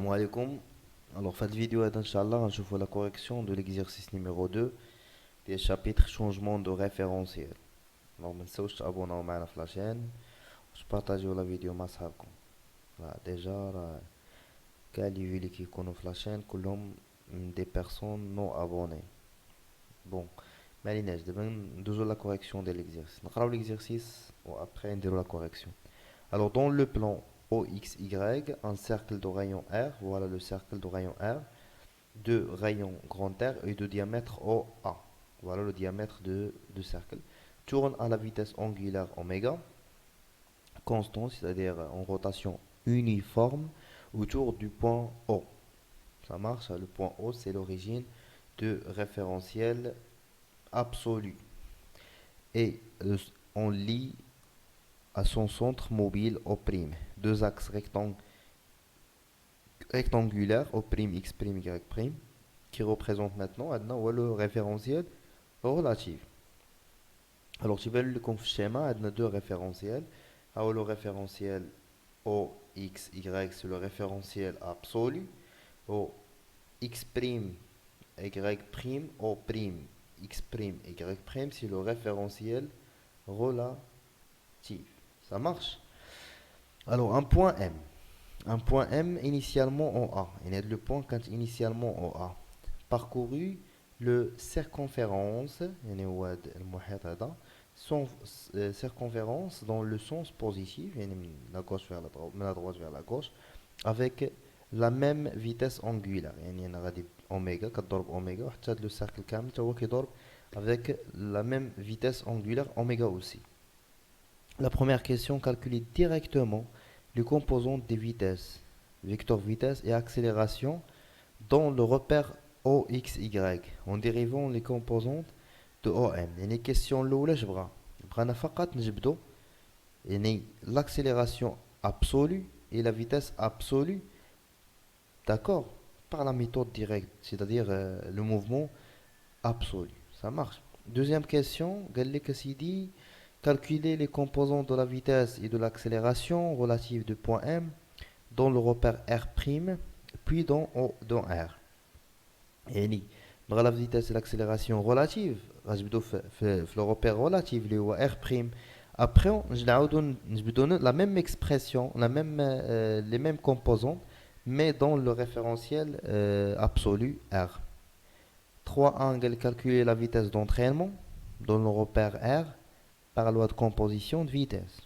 Salam alaikum. Alors, cette vidéo est Inch'Allah, je vois la correction de l'exercice numéro 2 des chapitres changement de référentiel. Alors, ما تنسوش تابوناو معنا في لاشين وتبارطاجيو لا فيديو مع صحابكم. ديجا راه كاع لي فيو اللي كيكونوا في لاشين كلهم دي بيرسون نو ابوني. بون ما عليناش دابا ندوزو لا كوريكسيون ديال l'exercice. نقراو l'exercice و après نديرو la correction. Alors, dans le plan OXY, un cercle de rayon R, voilà le cercle de rayon R, de rayon grand R et de diamètre OA. Voilà le diamètre de cercle. Tourne à la vitesse angulaire oméga, constante, c'est-à-dire en rotation uniforme, autour du point O. Ça marche, le point O, c'est l'origine de référentiel absolu. Et on lit à son centre mobile O', deux axes rectangulaires O', X', Y', qui représentent maintenant le référentiel relatif. Alors, tu vas le schéma, il y a deux référentiels. Alors, le référentiel O, X, Y, c'est le référentiel absolu. O, X', Y', O', X', Y', c'est le référentiel relatif. Ça marche? Alors, un point M. Un point M initialement en A. Il y a le point quand initialement en A. Parcouru le circonférence, son circonférence dans le sens positif, la gauche vers la droite vers la gauche, avec la même vitesse angulaire. Oméga, oméga, le cercle كامل كيضرب avec la même vitesse angulaire oméga aussi. La première question calcule directement les composantes des vitesses, vecteur vitesse et accélération dans le repère OXY en dérivant les composantes de OM. يعني question الأولى بغينا فقط نجبدو يعني l'accélération absolue et la vitesse absolue, d'accord, par la méthode directe, c'est-à-dire le mouvement absolu. Ça marche. Deuxième question, قال لك سيدي calculer les composantes de la vitesse et de l'accélération relative du point M dans le repère R', puis dans R. يعني نبغى la vitesse et l'accélération relative غنجبدو في le repère relatif اللي هو R'. Après نعاودو نجبدو la même expression, les mêmes composantes, mais dans le référentiel absolu R. 3.1 calculer la vitesse d'entraînement dans le repère R par la loi de composition de vitesse.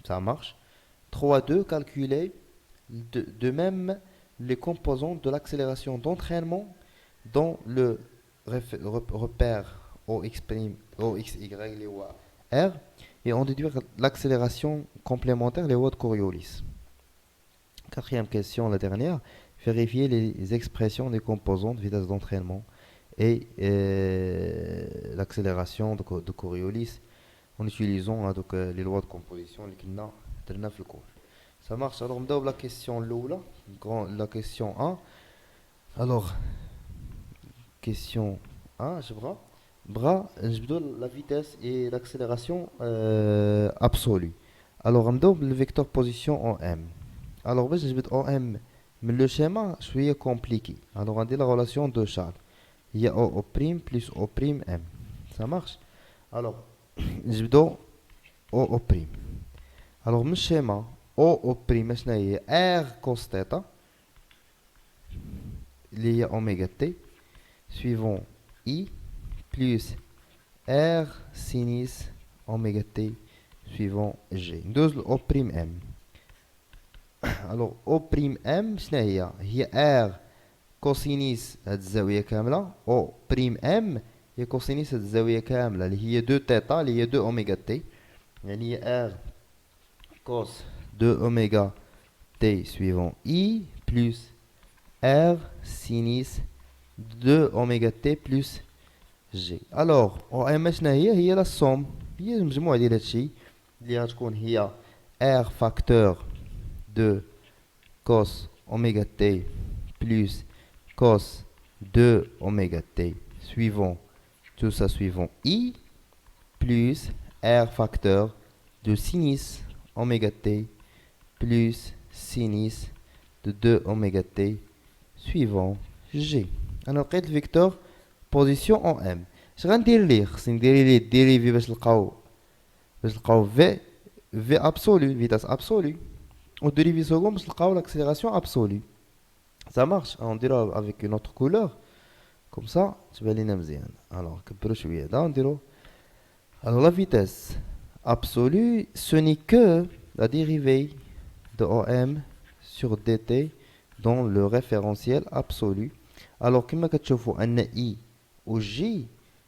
Ça marche. 3.2 calculer de même les composantes de l'accélération d'entraînement dans le repère OXY R et on déduire l'accélération complémentaire les lois de Coriolis. Quatrième question, la dernière, vérifier les expressions des composantes de vitesse d'entraînement et l'accélération de Coriolis en utilisant donc, les lois de composition اللي كنا في الكور. Ça marche. Alors on la question l'oula, la question 1. Alors question 1, je la vitesse et l'accélération absolue. Alors on le vecteur position en M. Alors باش نجبد en M من le schéma شويه compliqué. Alors on dit la relation de Charles. Il y a O' plus O' M. Ça marche. Alors نجبدو O'. Alors من الشيما O' شنو هي R cos θ اللي هي oméga t suivant I plus R sinus oméga t suivant G. ندوز ل O'M. Alors O'M شنو هي R كوسينيس هاد الزاوية كاملة O'M هي كوسينيس هاد الزاوية كاملة اللي هي 2 θ اللي هي 2 اوميغا تي يعني هي R cos 2 oméga t suivant I plus R sinus 2 oméga t plus G. Alors OM شنو هي لا somme هي المجموع ديال هادشي اللي غتكون هي R facteur de cos oméga t plus cos 2 oméga t suivant tout ça suivant I plus R facteur de sinus oméga t plus sinus de 2 oméga t suivant G. انا لقيت الفيكتور بوزيسيون en M. اش غندير ليه؟ خصني ندير ليه ديريفي باش نلقاو في ابسولو فيتاس ابسولو و ديريفي سكون باش نلقاو l'accélération absolue. Ça marche. On dira avec une autre couleur comme ça تبان لينا مزيان. alors كبروا شويه هذا نديرو. alors la vitesse absolue ce n'est que la dérivée de OM sur dt dans le référentiel absolu. Alors, comme vous voyez, I ou J,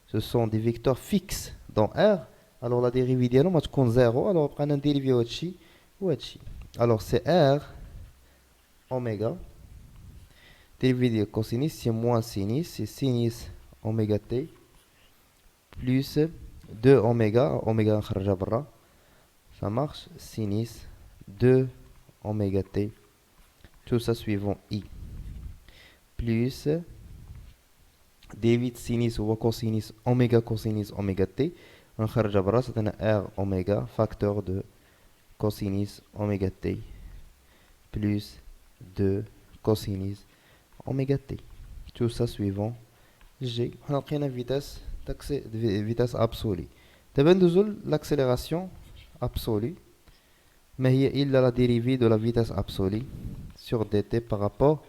ce sont des vecteurs fixes dans R. Alors, la dérivée de 0. Alors, on prend un dérivé de J ou de J. Alors, c'est R oméga. Dérivé de cosinus, c'est moins sinus. C'est sinus oméga t plus 2 oméga. Oméga, ça marche. Sinus 2 oméga t. Tout ça suivant I. Plus dérivé de sinus ou cosinus oméga t. On va c'est un R oméga facteur de cosinus oméga t plus 2 cosinus oméga t. Tout ça suivant G. On a pris une vitesse absolue. L'accélération absolue. Mais il a la dérivée de la vitesse absolue sur dt par rapport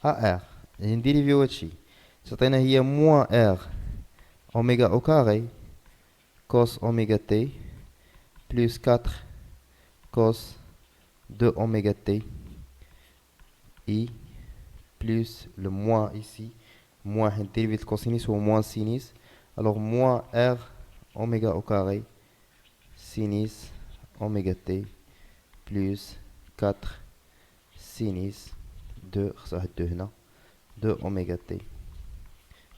à R. Il y a une dérivée aussi. C'est-à-dire qu'il y a moins R oméga au carré cos oméga t plus 4 cos de oméga t i plus le moins ici, moins une dérivée de cosinus ou moins sinus. Alors moins R oméga au carré sinus oméga t plus 4 sinus de oméga t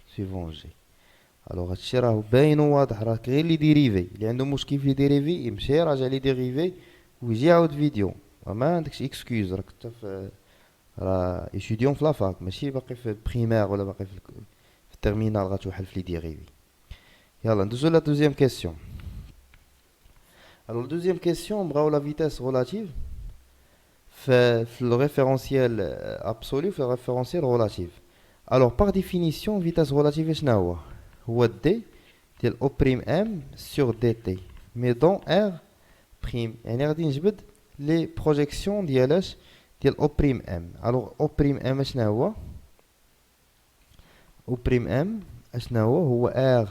suivant G. Alors هادشي راه باين وواضح راه غير لي ديريفي اللي عنده مشكل في لي ديريفي يمشي يراجع لي ديريفي ويجي يعاود فيديو ما عندكش اكسكيوز راك انت في راه ايتيديون في لافاك ماشي باقي في بريمير ولا باقي في التيرمينال غتوحل في لي ديريفي. يلا ندوزو لا دوزيام كيسيون. Alors deuxième question, on va la vitesse relative fait le référentiel absolu fait le référentiel relatif. Alors par définition vitesse relative est شنو هو d ديال O prime m sur dt mais dans R prime يعني غادي نجبد les projections ديالاش ديال O prime m. Alors O prime m شنو هو O prime m شنو هو R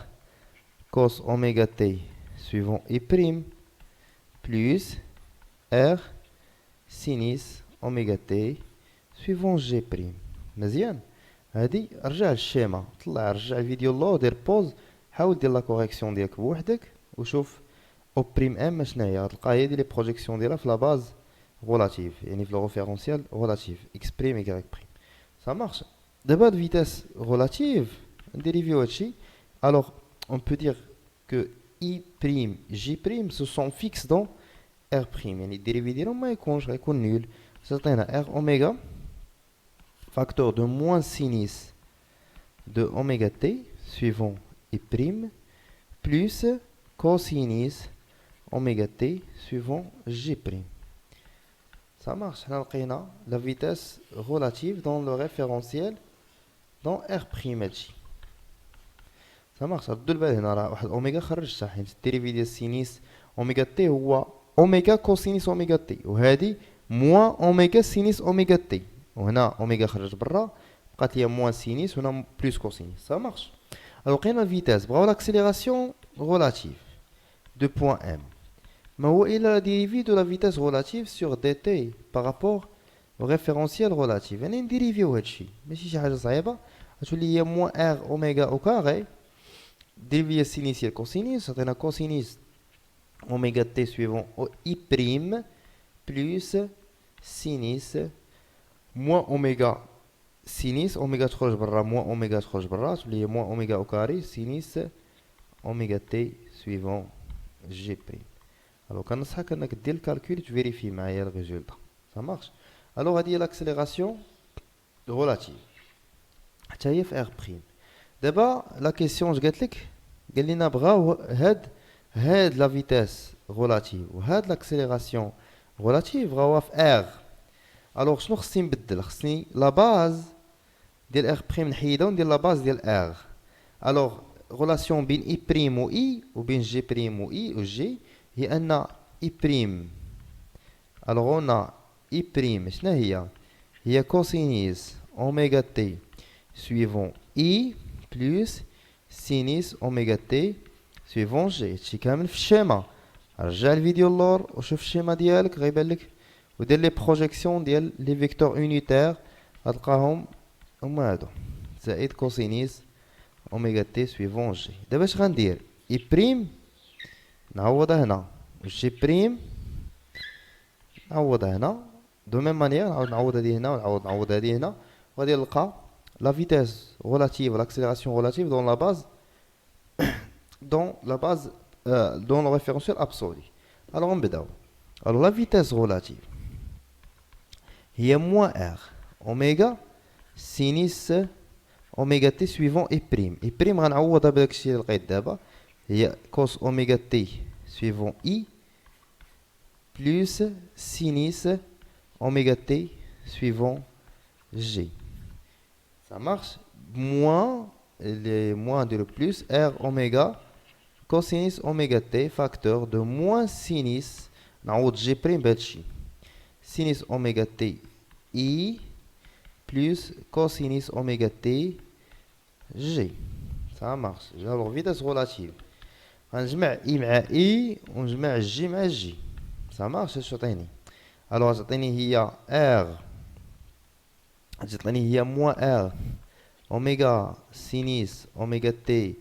cos oméga t suivant I prime plus R sinus oméga t suivant G prime. مزيان هادي رجع للشيما طلع رجع الفيديو الله ودير بوز حاول دير لا كوريكسيون ديالك بوحدك وشوف او بريم ام شنو هي غتلقى هي دي لي بروجيكسيون ديالها في لا باز غولاتيف يعني في لو ريفيرونسيال غولاتيف اكس بريم اي بريم ça marche. دابا د فيتاس غولاتيف نديريفيو هادشي. alors on peut dire que I prime J prime se sont fixes dans R prime يعني الديريفي ديالهم ما يكونش غيكون نول. تعطينا R اوميغا facteur de moins sinus de oméga t suivant I prime plus cosinus oméga t suivant G prime. Ça marche. On a la vitesse relative dans le référentiel dans R prime. Ça marche. ردوا البال هنا راه واحد اوميغا خرجتها حيت الديريفي ديال سينيس اوميغا تي هو اوميغا كوسينيس اوميغا تي وهذه موان اوميغا سينيس اوميغا تي وهنا اوميغا خرج برا بقات ليا موان سينيس وهنا بلوس كوسينيس. Ça marche. Alors لقينا الفيتاس بغاو l'accélération relative de point M. ما هو إلا dérivée de la vitesse relative sur dt par rapport au référentiel relatif. يعني نديريفيو هادشي ماشي شي حاجة صعيبة. غتولي هي موان R اوميغا او كاري dérivé sinus cosinus, c'est un cosinus oméga t suivant I prime plus sinus moins oméga sinus oméga تخرج برا moins oméga تخرج برا تولي moins oméga au carré sinus oméga t suivant G prime. Alors كنصحك انك دير الكالكول تفيريفي معايا الريزولتا. Ça marche. Alors هذه هي l'accélération relative حتى هي في R prime. دابا لا كيسيون اش قالت لك قال لنا بغاو هاد لا فيتاس غولاتيف وهاد لاكسيليراسيون غولاتيف بغاوها في ار. الوغ شنو خصني نبدل؟ خصني لا باز ديال ار بريم نحيدها وندير لا باز ديال ار. الوغ relation بين اي بريم و اي وبين جي بريم و اي و جي هي ان اي بريم. الوغ اون اي بريم شنو هي؟ هي كوسينيس اوميغا تي سويفون اي بلس سينيس اوميغا تي سويفون جي. هادشي كامل في الشيما. رجع الفيديو اللور وشوف الشيما ديالك غيبان لك، ودير لي بروجيكسيون ديال لي فيكتور يونيتير غتلقاهم هما هادو زائد كوسينيس اوميغا تي سويفون جي. دابا اش غندير؟ اي بريم نعوضها هنا و جي بريم نعوضها هنا دو ميم مانيير. نعاود نعوض هادي هنا ونعوض هادي هنا، وغادي نلقى لا فيتيس غولاتيف لاكسيليراسيون غولاتيف دون لا باز dans le référentiel absolu. Alors on بداو. Alors la vitesse relative هي moins r oméga sinus oméga t suivant e prime. E prime غنعوضها بداك الشيء اللي لقيت دابا هي cos oméga t suivant i plus sinus oméga t suivant g. Ça marche. Moins les moins de le plus r oméga cosinus oméga t facteur de moins sinus نعوض g prime بهادشي sinus oméga t i plus cosinus oméga t g. Ça marche. Alors vitesse relative غنجمع i مع i ونجمع g مع g. Ça marche. اش تعطيني؟ alors تعطيني هي r تعطيني هي moins r oméga sinus oméga t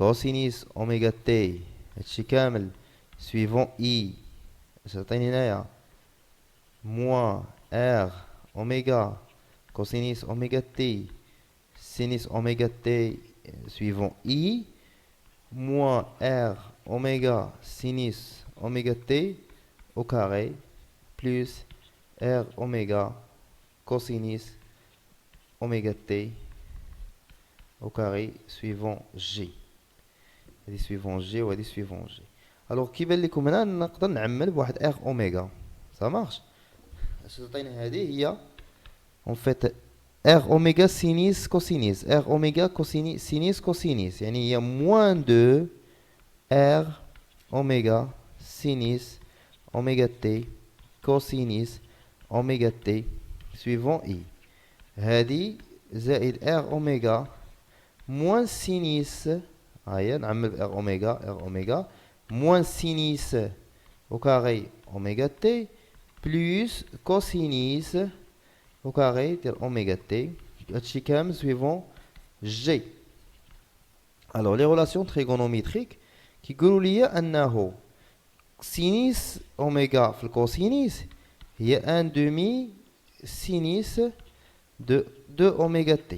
cosinus oméga t هادشي كامل suivant i. اش تعطيني هنايا moins r oméga cosinus oméga t sinus oméga t suivant i moins r oméga sinus oméga t au carré plus r oméga cosinus oméga t au carré suivant g. هادي suivant g وهادي suivant g. الوغ كيبان لكم هنا نقدر نعمل بواحد ار اوميغا. سا مارش. اش تعطينا هادي هي اون فيت ار اوميغا سينيس كوسينيس ار اوميغا سينيس كوسينيس يعني هي موان دو ار اوميغا سينيس اوميغا تي كوسينيس اوميغا تي سويفون اي. هادي زائد ار اوميغا موان سينيس هيا نعمل ار اوميغا moins sinus au carré oméga t plus cosinus au carré de oméga t. هادشي كامل suivant g. alors les relations trigonométriques كيقولوا لي انه sinus oméga في الكوسينيس هي ان demi sinus de 2 oméga t.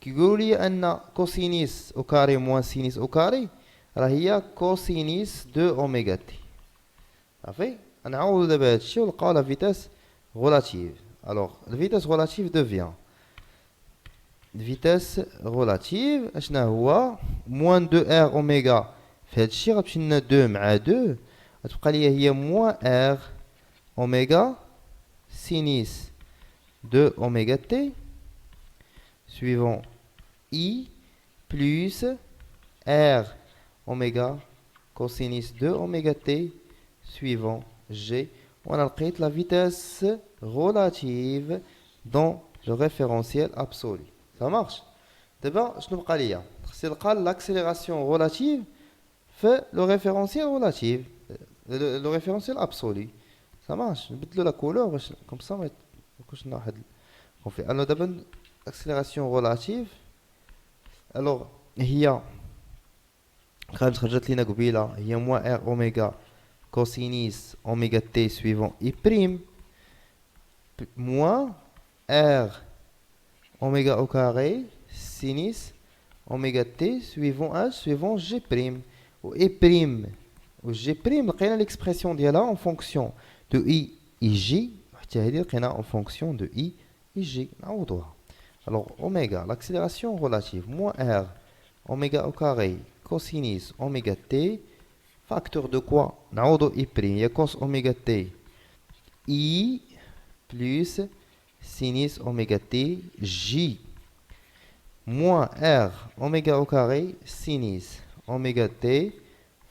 كيقولوا لي ان cosinus au carré moins sinus au carré راه هي كوسينيس دو اوميغا تي. صافي. نعوضو دابا هادشي ونلقاو لا فيتاس غولاتيف. الوغ الفيتاس غولاتيف دوفيان فيتاس غولاتيف اشنا هو موان دو ار اوميغا. في هادشي غتمشي لنا 2 مع 2 غتبقى ليا هي موان ار اوميغا سينيس دو اوميغا تي سويفون اي بلس ار oméga cosinus de oméga t suivant g. On a pris la vitesse relative dans le référentiel absolu. Ça marche. D'abord, je nous parle c'est l'accélération relative fait le référentiel relatif, le référentiel absolu. Ça marche. Je vais la couleur comme ça. On fait alors d'abord l'accélération relative. Alors il y a خرجت لينا قبيله هي موان ار اوميغا كوسينيس اوميغا تي سويفون اي بريم موان ار اوميغا او كاري سينيس اوميغا تي سويفون اش سويفون جي بريم و اي بريم و جي بريم لقينا ليكسبرسيون ديالها اون فونكسيون دو اي اي جي حتى هذه لقينا اون فونكسيون دو اي اي جي نعوضوها. الوغ اوميغا لاكسيليراسيون ريلاتيف موان ار اوميغا او كاري cosinus oméga t facteur de quoi نعوضو i prime هي cos oméga t i plus sinus oméga t j. moins R oméga au carré sinus oméga t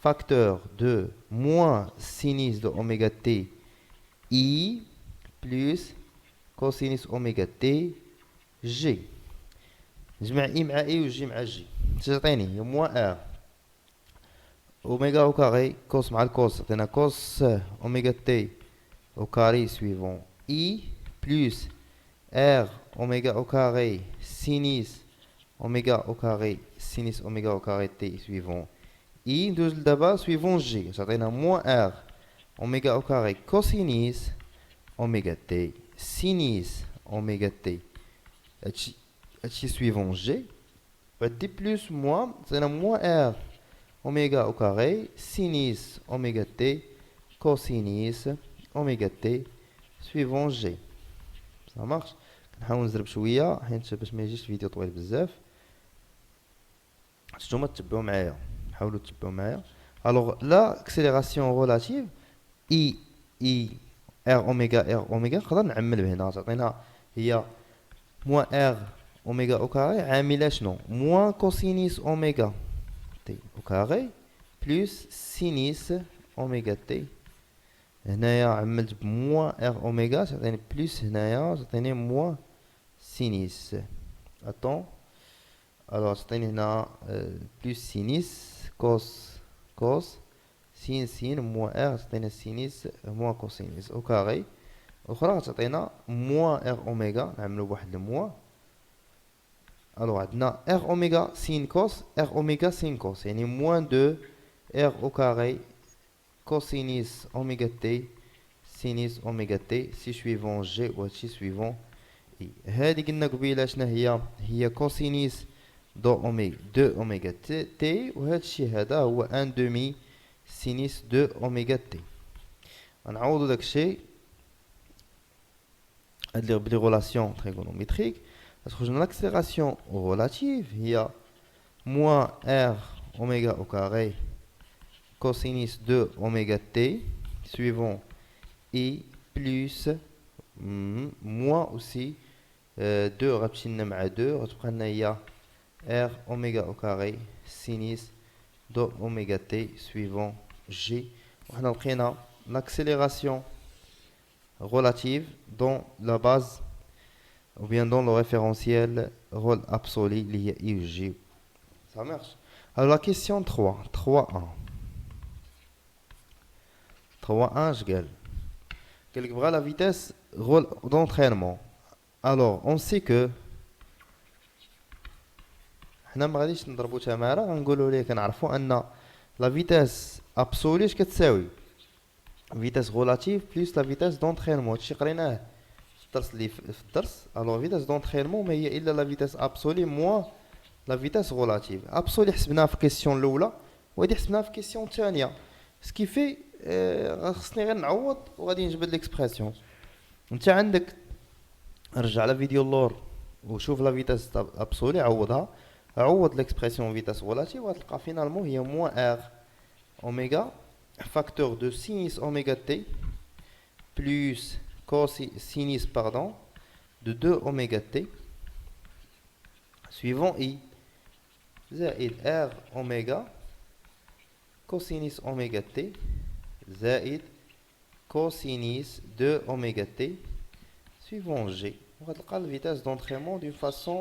facteur de moins sinus de oméga t I plus cosinus oméga t G. نجمع I مع I و G مع G. تعطيني هي moins R oméga au carré cos مع الكوس تعطينا cos oméga t au carré suivant I plus R oméga au carré sinus oméga au carré sinus oméga au carré t suivant I ندوز d'abord suivant G تعطينا moins R oméga au carré cosinus oméga t sinus oméga t هادشي suivant G بعد plus moins تعطينا moins R oméga au carré sinus oméga t cosinus oméga t suivant G. Ça marche. نحاول نزرب شويه حيت باش ما يجيش الفيديو طويل بزاف. نتوما تتبعوا معايا حاولوا تتبعوا معايا. الوغ لا اكسيليراسيون ريلاتيف اي ار اوميغا نقدر نعمل بهنا تعطينا هي موان ار اوميغا او كاري عامله شنو موان كوسينيس اوميغا تي او كاري بلس سينيس اوميغا تي. هنايا عملت بموان ار اوميغا تعطيني بلس هنايا تعطيني موان سينيس اتون الوغ تعطيني هنا بلس سينيس كوس سين موان ار تعطينا سينيس موان كوسينيس او كاري. اخرى تعطينا موان ار اوميغا نعملو بواحد الموان. الوغ عندنا ار اوميغا سين كوس ار اوميغا سين كوس يعني موان دو ار او كاري cosinus oméga t sinus oméga t سي سويفون جي وهادشي سويفون اي. هادي قلنا قبيله شنا هي كوسينيس دو اوميغا دو اوميغا تي وهادشي هذا هو ان دومي سينيس دو اوميغا تي. غنعوضو داكشي هاد لي غولاسيون تريغونوميتريك تخرج لنا لاكسيليراسيون ريلاتيف هي موان ار اوميغا او كاري cosinus de oméga t suivant I plus moins aussi 2 غتمشينا مع 2 غتبقى لنا هي r oméga au carré sinus de oméga t suivant G. وحنا لقينا l'accélération relative dans la base ou bien dans le référentiel rôle absolu اللي هي I ou G. Ça marche. Alors la question 3.1 3.1 قال لك بغا la vitesse d'entraînement. Alors on sait que حنا ما غاديش نضربو تماره غنقولوا ليه كنعرفوا ان لا فيتاس ابسولي اش كتساوي فيتاس غولاتيف بلس لا فيتاس دونترينمون. هادشي قريناه في الدرس اللي في الدرس. الوغ فيتاس دونترينمون ما هي الا لا فيتاس ابسولي موان لا فيتاس غولاتيف. ابسولي حسبناها في الكيسيون الاولى وهادي حسبناها في الكيسيون الثانيه سكي في خصني غير نعوض وغادي نجبد ليكسبرسيون. انت عندك رجع لفيديو اللور وشوف لا فيتاس ابسولي عوضها عوض ليكسبرسيون فيتاس غولاتيف وغتلقى فينالمون هي موان ار اوميغا فاكتور دو سينيس اوميغا تي بلس سينيس باردون دو 2 اوميغا تي suivant I زائد ار اوميغا كوسينيس اوميغا تي زائد cosinus de oméga t suivant G. On va trouver la vitesse d'entraînement d'une façon,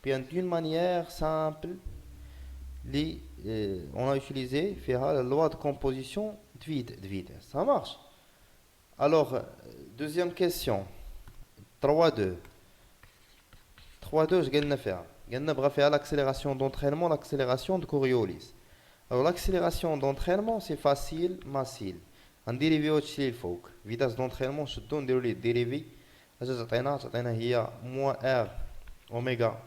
bien d'une manière simple. On a utilisé la loi de composition de vitesse. Ça marche. Alors, deuxième question. 3.2. 3.2, je gagne faire. On va faire l'accélération d'entraînement, l'accélération de Coriolis. Alors, l'accélération d'entraînement, c'est facile, facile. نديريفيو هادشي اللي الفوق فيتاس دونطرينمون نشدو نديرو ليه ديريفي اش تعطينا هي موان ار اوميغا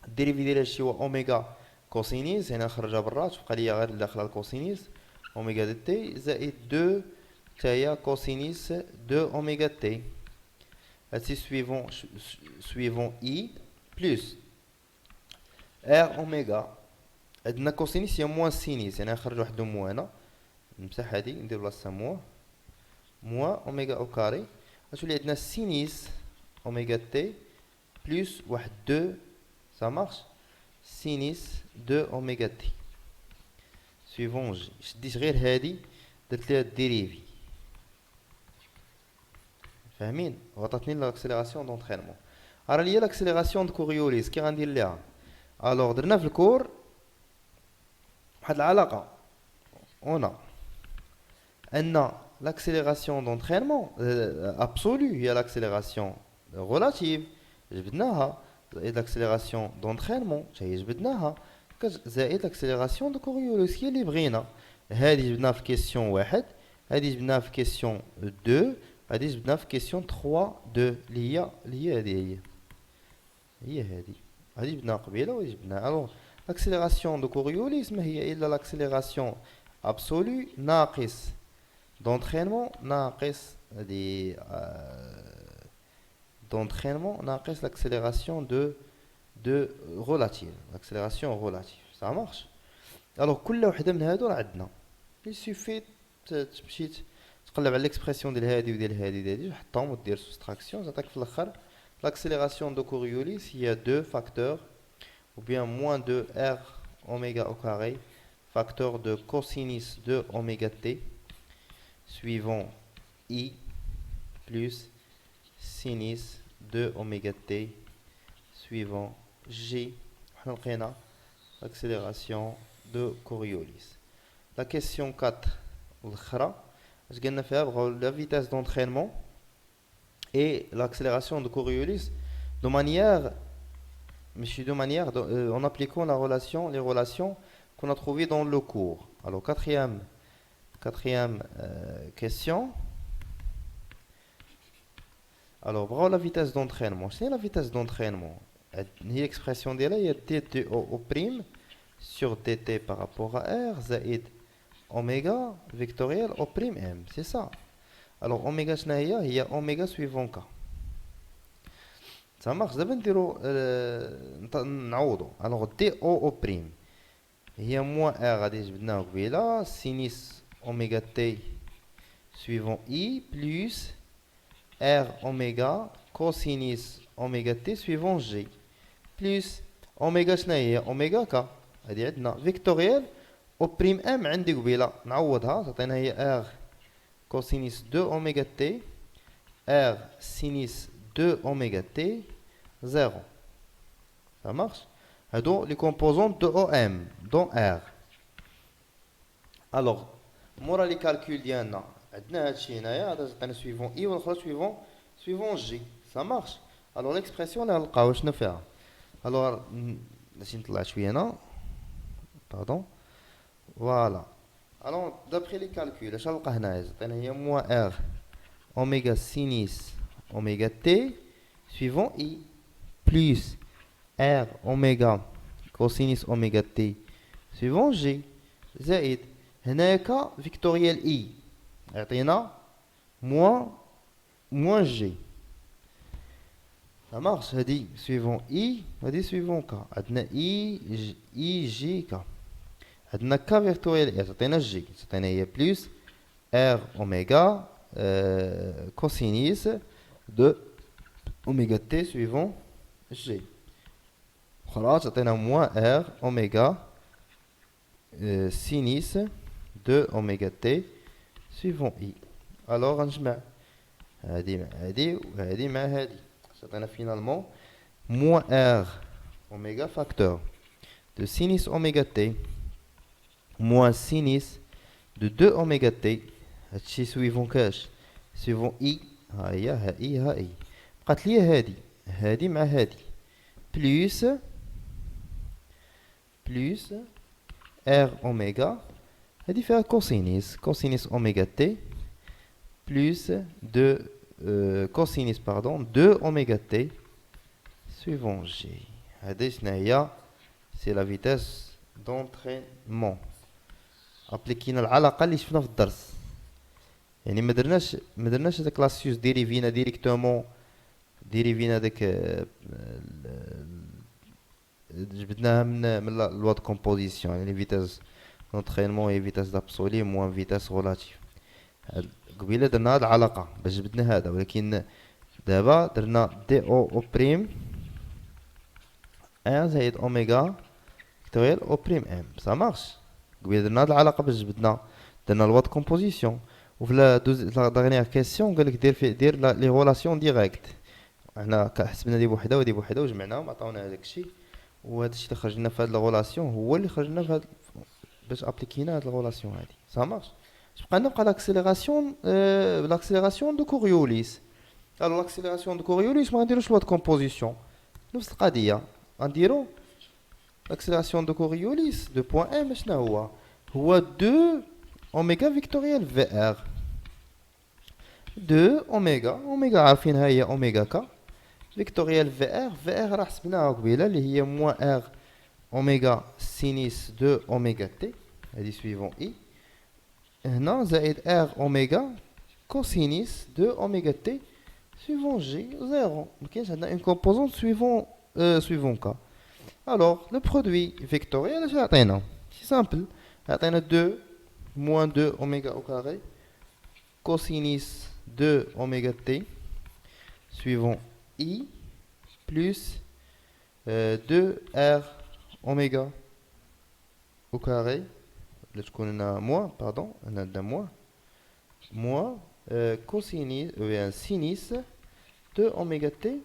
الديريفي ديال هادشي هو اوميغا كوسينيس يعني نخرجها برا تبقى ليا غير داخله الكوسينيس اوميغا دي تي زائد 2 تاهي كوسينيس دو اوميغا تي هادشي سويفون اي بلس ار اوميغا عندنا كوسينيس هي موان سينيس يعني نخرج واحد موانه نمسح هادي ندير بلاصتها موان اوميغا او كاري غتولي عندنا سينيس اوميغا تي بلس واحد 2 ça marche, sinus de oméga t suivant G. شديت غير هادي درت ليها الديريفي فاهمين وعطاتني لاكسيليراسيون دونترينمون. راه ليا لاكسيليراسيون دو كوريوليس كي غندير ليها الوغ درنا في الكور واحد العلاقه هنا ان l'accélération d'entraînement absolue هي l'accélération relative جبدناها زائد l'accélération d'entraînement هي جبدناها زائد l'accélération de Coriolis هي اللي بغينا. هذه جبدناها في كيسيون واحد، هذه جبدناها في كيسيون 2، هذه جبدناها في كيسيون 3 2 اللي هي هذه هي هذه جبدناها قبيله وهذه جبدناها. الوغ l'accélération de Coriolis ما هي الا l'accélération absolue ناقص d'entraînement ناقص d'entraînement ناقص l'accélération de relative, l'accélération relative, ça marche. alors كل وحده من هادو راه عندنا il suffit تمشي تقلب على ليكسبرسيون ديال هادي وديال هادي تحطهم ودير سوستراكسيون تعطيك في الاخر l'accélération de Coriolis هي 2 facteurs ou bien moins 2 r oméga au carré facteur de cosinus de oméga t suivant I plus sinus de oméga t suivant G. L'accélération de Coriolis. La question 4, la vitesse d'entraînement et l'accélération de Coriolis de manière, en appliquant les relations qu'on a trouvées dans le cours. Alors, quatrième question. Alors, bravo la vitesse d'entraînement. C'est la vitesse d'entraînement. L'expression de là, il y a dt au prime sur dt par rapport à r, zaïd oméga vectoriel au prime m. C'est ça. Alors, oméga, il y a oméga suivant k. Ça marche. Alors, d au prime. Il y a moins r, sinus oméga t suivant I plus R oméga cosinus oméga t suivant G plus oméga شناهي oméga k هذه عندنا فيكتوريال او بريم ام عندي قبيله نعوضها تعطينا هي R cosinus 2 oméga t R sinus 2 oméga t 0 ça marche. هادو les composantes de OM dont R. alors مورا لي كالكول ديالنا عندنا هادشي هنايا هذا تعطينا سويفون اي والاخرى سويفون جي ça marche. alors l'expression اللي غنلقاو شنو فيها alors باش نطلع شويه هنا pardon voilà. alors d'après les calculs اش غنلقى هنايا تعطينا هي موان ار اوميغا سينيس اوميغا تي suivant i plus r اوميغا كوسينيس اوميغا تي suivant g زائد هناك فيكتوريال اي يعطينا moins g. ça marche. هذه suivant i هذه suivant k عندنا i j k عندنا k فيكتوريال i تعطينا g تعطينا هي plus r اوميغا cosinus de oméga t suivant g خلاص تعطينا moins r اوميغا sinus de oméga t suivant i. alors غنجمع هذه مع هذه وهذه مع هذه تعطينا finalement moins r oméga facteur de sinus oméga t moins sinus de 2 oméga t هادشي suivant كاش suivant i ها هي ها i ها i بقات لي هذه مع هذه plus r oméga هذه فيها cosinus oméga t plus de cosinus pardon 2 oméga t suivant g. هذه شناهي c'est la vitesse d'entraînement. ابليكينا العلاقه اللي شفنا في الدرس يعني ما درناش هذاك لاسيوس ديريفينا ديريكتومون ديريفينا داك جبدناها من لوا دو كومبوزيسيون يعني فيتاس دونترينمون هي فيتاس دابسولي موان فيتاس ريلاتيف. قبيله درنا هاد العلاقه باش جبدنا هذا ولكن دابا درنا دي او بريم 1 زائد اوميغا فيكتوريال او بريم ام. سا مارش. قبيله درنا هاد العلاقه باش جبدنا، درنا لوا دو كومبوزيسيون. وفي لا دغنييغ كيسيون قالك دير لي غولاسيون ديريكت. حنا حسبنا دي بوحده ودي بوحده وجمعناهم عطاونا هذاك الشيء، وهذا الشيء اللي خرج لنا في هاد الغولاسيون هو اللي خرج لنا في هاد باش ابليكينا هاد الغولاسيون هادي. سا مارش. بقى l'accélération de Coriolis. Alors l'accélération de Coriolis ما غنديروش لوا de composition، نفس القضيه غنديرو l'accélération de Coriolis de point M. شنو هو 2 اوميغا فيكتوريال في ار. 2 اوميغا عارفين ها هي اوميغا ك فيكتوريال في ار راه حسبناها قبيله اللي هي موان ار اوميغا سينيس 2 اوميغا تي، هادي سويفون اي. هنا زائد ار اوميغا كوسينيس 2 اوميغا تي suivant G 0. Ok, ça a une composante suivant K. Alors, le produit vectoriel, c'est simple. C'est 2 moins 2 oméga au carré cosinus 2 oméga t suivant I plus 2 R oméga au carré. Là, on a moins, pardon, on a moins cosinus, sinus de oméga t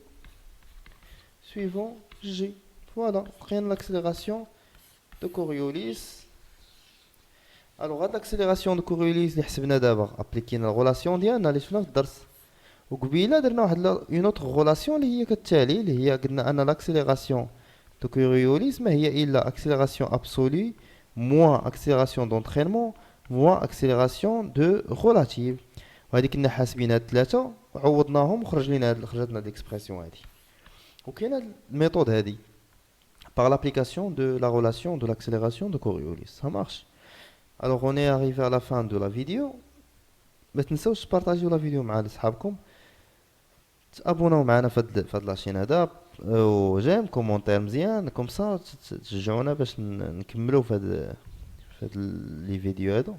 suivant G. Voilà, rien de l'accélération de Coriolis. Alors, l'accélération de Coriolis, اللي حسبنا دابا ابليكينا الغولاسيون ديالنا اللي شفنا في الدرس، وقبيله درنا واحد اون اوتر غولاسيون اللي هي كالتالي، اللي هي قلنا ان l'accélération de Coriolis ما هي الا accélération absolue moins accélération d'entraînement moins accélération de relative. وهذه كنا حاسبين هاد الثلاثه وعوضناهم وخرج لنا خرجت لنا ليكسبرسيون هذه. وكاينه الميثود هذه par l'application de la relation de l'accélération de Coriolis. Ça marche. Alors on est arrivé à la fin de la vidéo. ما تنساوش تبارطاجيو لا فيديو مع صحابكم، تابوناو معنا في هاد لاشين هذا، وجيم كومونتير مزيان كوم سا تشجعونا باش نكملوا في هاد لي فيديو هادو.